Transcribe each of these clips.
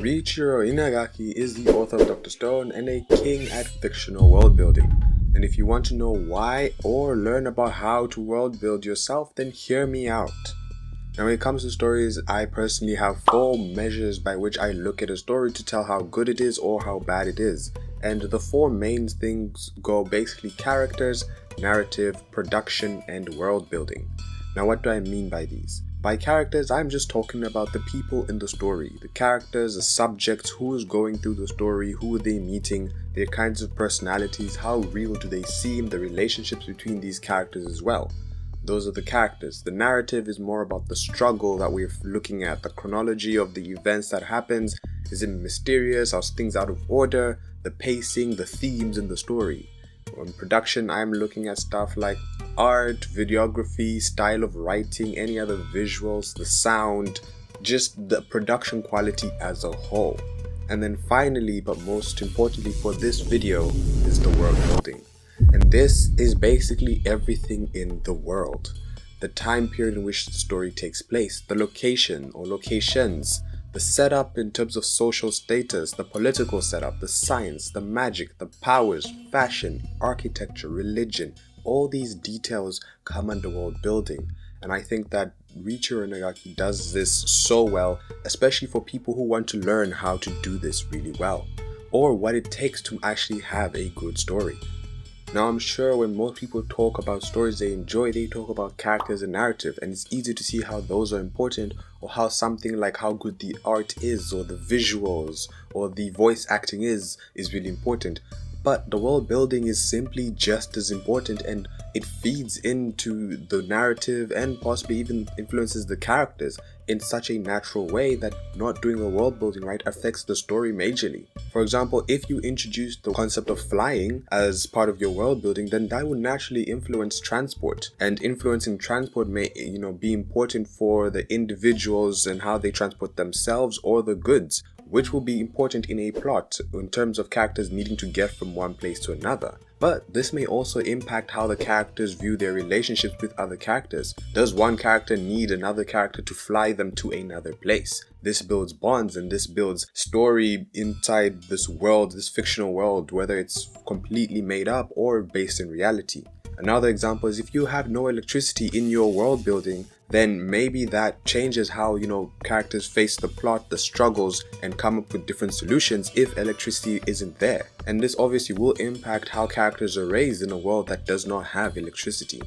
Ryusui Inagaki is the author of Dr. Stone and a king at fictional world building. And if you want to know why or learn about how to world build yourself, then hear me out. Now when it comes to stories, I personally have 4 measures by which I look at a story to tell how good it is or how bad it is. And the 4 main things go basically characters, narrative, production, and world building. Now what do I mean by these? By characters, I'm just talking about the people in the story. The characters, the subjects, who is going through the story, who are they meeting, their kinds of personalities, how real do they seem, the relationships between these characters as well. Those are the characters. The narrative is more about the struggle that we're looking at, the chronology of the events that happens. Is it mysterious? Are things out of order? The pacing, the themes in the story. In production, I'm looking at stuff like art, videography, style of writing, any other visuals, the sound, just the production quality as a whole. And then finally, but most importantly for this video, is the world building. And this is basically everything in the world. The time period in which the story takes place, the location or locations, the setup in terms of social status, the political setup, the science, the magic, the powers, fashion, architecture, religion, all these details come under world building. And I think that Ryusui Inagaki does this so well, especially for people who want to learn how to do this really well, or what it takes to actually have a good story. Now I'm sure when most people talk about stories they enjoy, they talk about characters and narrative, and it's easy to see how those are important, or how something like how good the art is, or the visuals, or the voice acting is really important. But the world building is simply just as important, and it feeds into the narrative and possibly even influences the characters in such a natural way that not doing a world building right affects the story majorly. For example, if you introduce the concept of flying as part of your world building, then that would naturally influence transport, and influencing transport may be important for the individuals and how they transport themselves or the goods, which will be important in a plot in terms of characters needing to get from one place to another. But this may also impact how the characters view their relationships with other characters. Does one character need another character to fly them to another place? This builds bonds, and this builds story inside this world, this fictional world, whether it's completely made up or based in reality. Another example is if you have no electricity in your world building, then maybe that changes how characters face the plot, the struggles, and come up with different solutions if electricity isn't there. And this obviously will impact how characters are raised in a world that does not have electricity.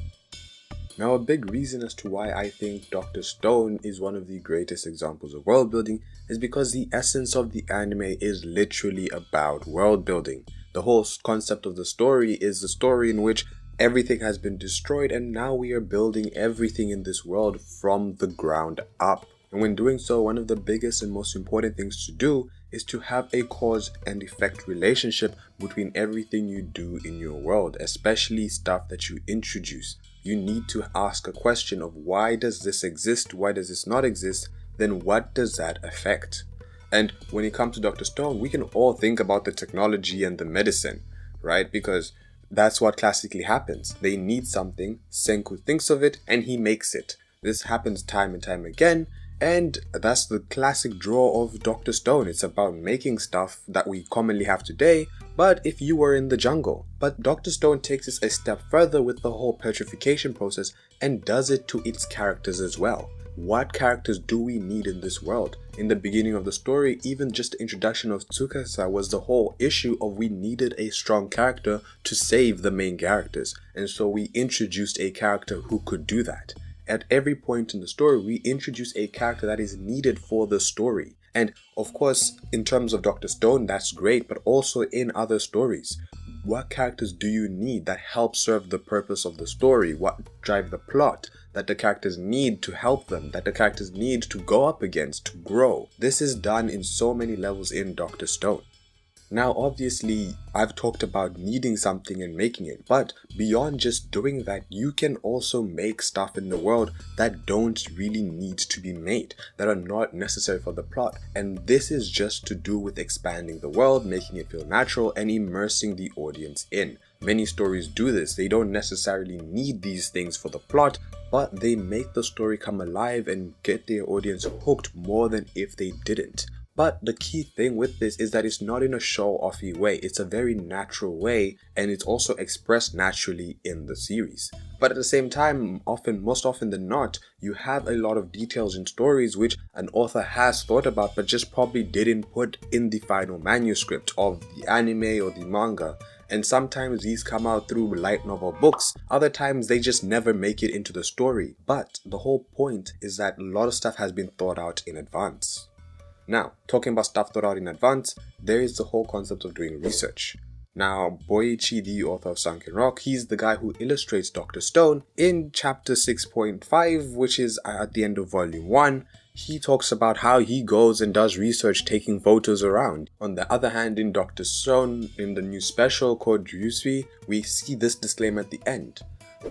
Now a big reason as to why I think Dr. Stone is one of the greatest examples of world building is because the essence of the anime is literally about world building. The whole concept of the story is the story in which everything has been destroyed, and now we are building everything in this world from the ground up. And when doing so, one of the biggest and most important things to do is to have a cause and effect relationship between everything you do in your world, especially stuff that you introduce. You need to ask a question of why does this exist, why does this not exist, then what does that affect? And when it comes to Dr. Stone, we can all think about the technology and the medicine, right? Because that's what classically happens. They need something, Senku thinks of it, and he makes it. This happens time and time again, and that's the classic draw of Dr. Stone. It's about making stuff that we commonly have today, but if you were in the jungle. But Dr. Stone takes this a step further with the whole petrification process and does it to its characters as well. What characters do we need in this world? In the beginning of the story, even just the introduction of Tsukasa was the whole issue of we needed a strong character to save the main characters. And so we introduced a character who could do that. At every point in the story, we introduce a character that is needed for the story. And of course, in terms of Dr. Stone, that's great, but also in other stories. What characters do you need that help serve the purpose of the story? What drive the plot that the characters need to help them, that the characters need to go up against, to grow? This is done in so many levels in Dr. Stone. Now obviously I've talked about needing something and making it, but beyond just doing that, you can also make stuff in the world that don't really need to be made, that are not necessary for the plot. And this is just to do with expanding the world, making it feel natural, and immersing the audience in. Many stories do this. They don't necessarily need these things for the plot, but they make the story come alive and get their audience hooked more than if they didn't. But the key thing with this is that it's not in a show-offy way, it's a very natural way, and it's also expressed naturally in the series. But at the same time, most often than not, you have a lot of details in stories which an author has thought about but just probably didn't put in the final manuscript of the anime or the manga. And sometimes these come out through light novel books, other times they just never make it into the story. But the whole point is that a lot of stuff has been thought out in advance. Now, talking about stuff thought out in advance, there is the whole concept of doing research. Now, Boichi, the author of Sunken Rock, he's the guy who illustrates Dr. Stone. In chapter 6.5, which is at the end of volume 1, he talks about how he goes and does research taking photos around. On the other hand, in Dr. Stone, in the new special called Ryusui, we see this disclaimer at the end,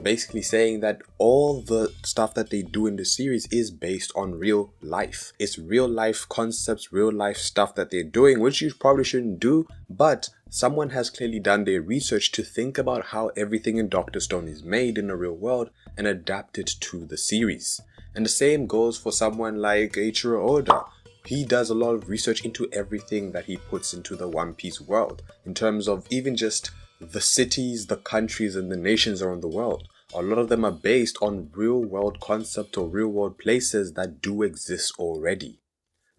basically saying that all the stuff that they do in the series is based on real life. It's real life concepts, real life stuff that they're doing, which you probably shouldn't do, but someone has clearly done their research to think about how everything in Dr. Stone is made in the real world and adapt it to the series. And the same goes for someone like Eiichiro Oda. He does a lot of research into everything that he puts into the One Piece world, in terms of even just the cities, the countries, and the nations around the world. A lot of them are based on real world concepts or real world places that do exist already.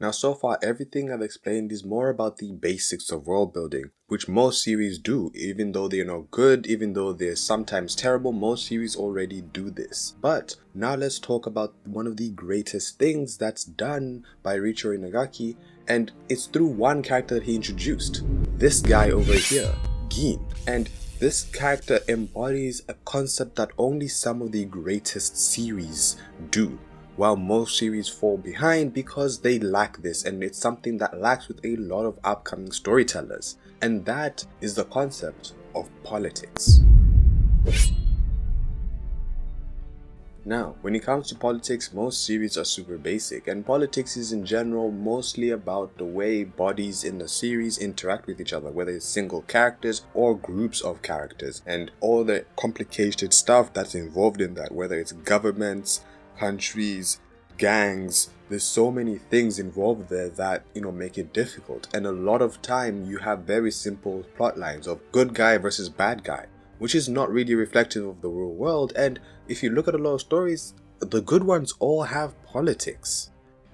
Now, so far, everything I've explained is more about the basics of world building, which most series do. Even though they're not good, even though they're sometimes terrible, most series already do this. But now let's talk about one of the greatest things that's done by Riichiro Inagaki, and it's through one character that he introduced. This guy over here, Gin. And this character embodies a concept that only some of the greatest series do, while most series fall behind because they lack this, and it's something that lacks with a lot of upcoming storytellers, and that is the concept of politics. Now, when it comes to politics, most series are super basic, and politics is in general mostly about the way bodies in the series interact with each other, whether it's single characters or groups of characters, and all the complicated stuff that's involved in that, whether it's governments, countries, gangs. There's so many things involved there that, make it difficult, and a lot of time you have very simple plot lines of good guy versus bad guy, which is not really reflective of the real world. And if you look at a lot of stories, the good ones all have politics.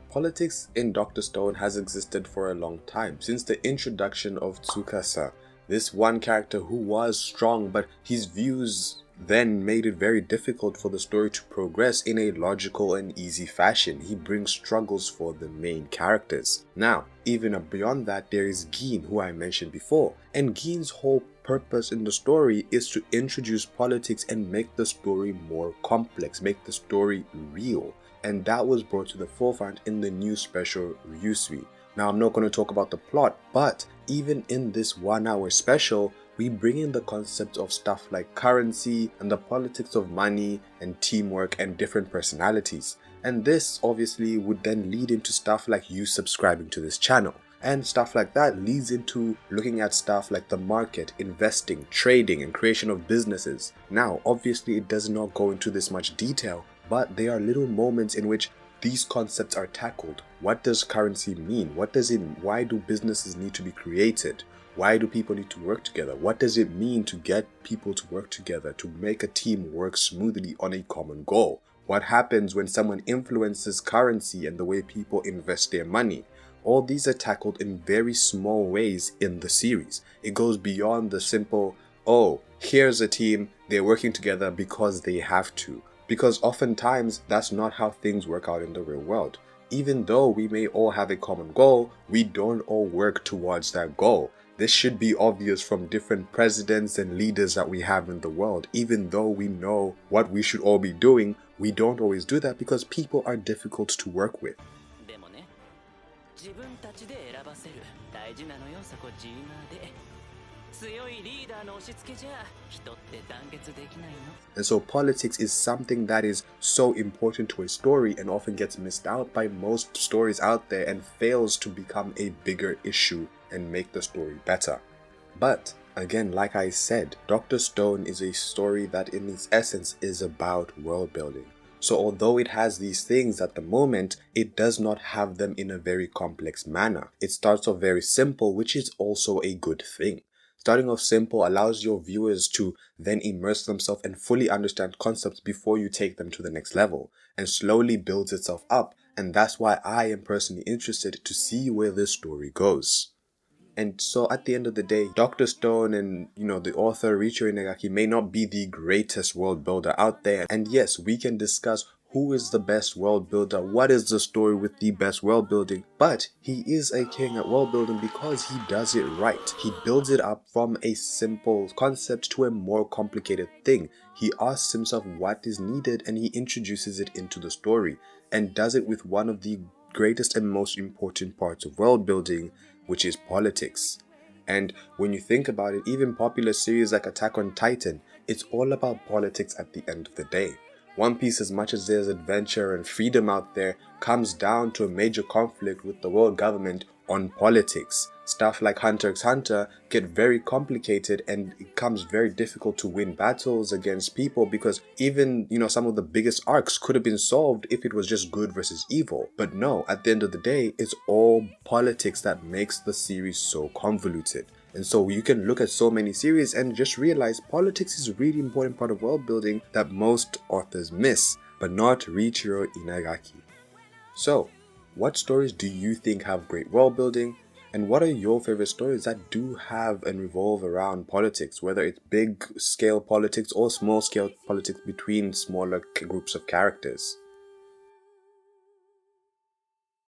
Politics in Dr. Stone has existed for a long time, since the introduction of Tsukasa, this one character who was strong, but his views then made it very difficult for the story to progress in a logical and easy fashion. He brings struggles for the main characters. Now, even beyond that, there is Gin, who I mentioned before, and Gin's whole purpose in the story is to introduce politics and make the story more complex, make the story real, and that was brought to the forefront in the new special Ryusui. Now, I'm not going to talk about the plot, but even in this 1 hour special, we bring in the concept of stuff like currency and the politics of money and teamwork and different personalities. And this obviously would then lead into stuff like you subscribing to this channel. And stuff like that leads into looking at stuff like the market, investing, trading, and creation of businesses. Now, obviously it does not go into this much detail, but there are little moments in which these concepts are tackled. What does currency mean? Why do businesses need to be created? Why do people need to work together? What does it mean to get people to work together, to make a team work smoothly on a common goal? What happens when someone influences currency and the way people invest their money? All these are tackled in very small ways in the series. It goes beyond the simple, oh, here's a team, they're working together because they have to. Because oftentimes, that's not how things work out in the real world. Even though we may all have a common goal, we don't all work towards that goal. This should be obvious from different presidents and leaders that we have in the world. Even though we know what we should all be doing, we don't always do that because people are difficult to work with. And so politics is something that is so important to a story and often gets missed out by most stories out there and fails to become a bigger issue and make the story better. But again, like I said, Dr. Stone is a story that in its essence is about world building. So although it has these things at the moment, it does not have them in a very complex manner. It starts off very simple, which is also a good thing. Starting off simple allows your viewers to then immerse themselves and fully understand concepts before you take them to the next level, and slowly builds itself up, and that's why I am personally interested to see where this story goes. And so at the end of the day, Dr. Stone and, the author Ryusui Inagaki may not be the greatest world builder out there. And yes, we can discuss who is the best world builder, what is the story with the best world building, but he is a king at world building because he does it right. He builds it up from a simple concept to a more complicated thing. He asks himself what is needed and he introduces it into the story, and does it with one of the greatest and most important parts of world building, which is politics. And when you think about it, even popular series like Attack on Titan, it's all about politics at the end of the day. One Piece, as much as there's adventure and freedom out there, comes down to a major conflict with the world government on politics. Stuff like Hunter x Hunter get very complicated, and it becomes very difficult to win battles against people because even, some of the biggest arcs could have been solved if it was just good versus evil. But no, at the end of the day, it's all politics that makes the series so convoluted. And so you can look at so many series and just realize politics is a really important part of world building that most authors miss, but not Ryusui Inagaki. So, what stories do you think have great world building? And what are your favorite stories that do have and revolve around politics, whether it's big scale politics or small scale politics between smaller groups of characters?